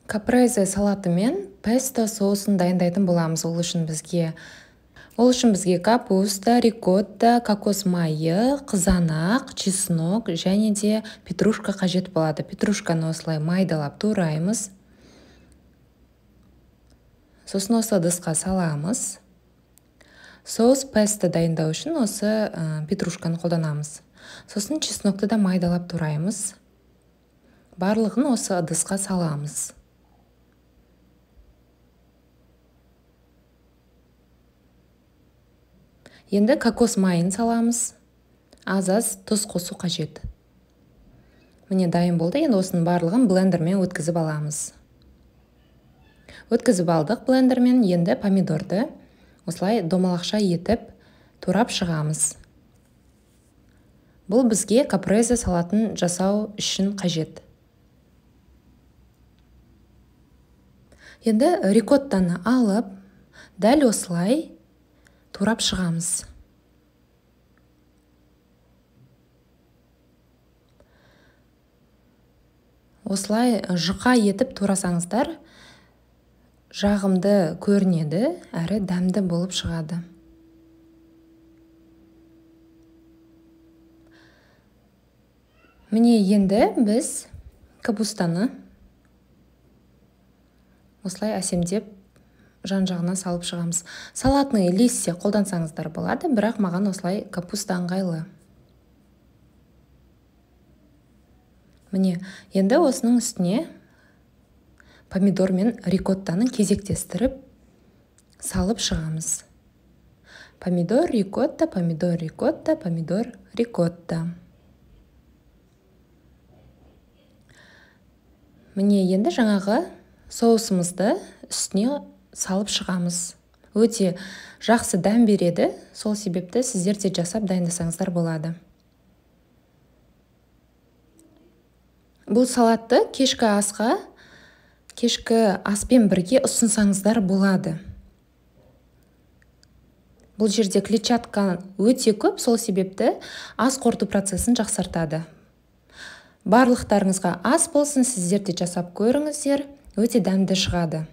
Капрезе салаты мен песто соусын дайындайтын боламыз. Ол үшін бізге капуста, рикотта, кокос майы, қызанақ, чеснок және де петрушка қажет болады. Петрушканы осылай майдалап тураймыз. Сосын осы ыдысқа саламыз. Соус песто дайындау үшін осы петрушканы қолданамыз. Сосын чеснокты да майдалап тураймыз. Барлығын осы ыдысқа саламыз. Енді кокос майын саламыз. Аз тұз қосу қажет. Міне дайын болды. Енді осының барлығын блендермен өткізіп аламыз. Өткізіп алдық блендермен. Енді помидорды осылай домалақша етіп турап шығамыз. Бұл бізге капрезе салатын жасау үшін қажет. Енді рикоттаны алып, дәл осылай турап шығамыз. Осылай жұқа етіп турасаңыздар, жағымды көрінеді, әрі дәмді болып шығады. Міне енді біз капустаны осылай әсемдеп жан-жағына салып шығамыз. Салатный листья қолдансаңыздар болады, бірақ маған осылай капуста ыңғайлы. Міне, енді осының үстіне помидор мен рикоттаны кезектестіріп салып шығамыз. Помидор, рикотта, помидор, рикотта, помидор, рикотта. Міне, енді жаңағы соусымызды үстіне салып шығамыз. Өте жақсы дәм береді, сол себепті сіздер де жасап дайындасаңыздар болады. Бұл салатты кешкі аспен бірге ұсынсаңыздар болады. Бұл жерде клетчатка өте көп, сол себепті ас қорыту процесін жақсартады. Барлықтарыңызға ас болсын, сіздер де жасап көріңіздер, өте дәмді шығады.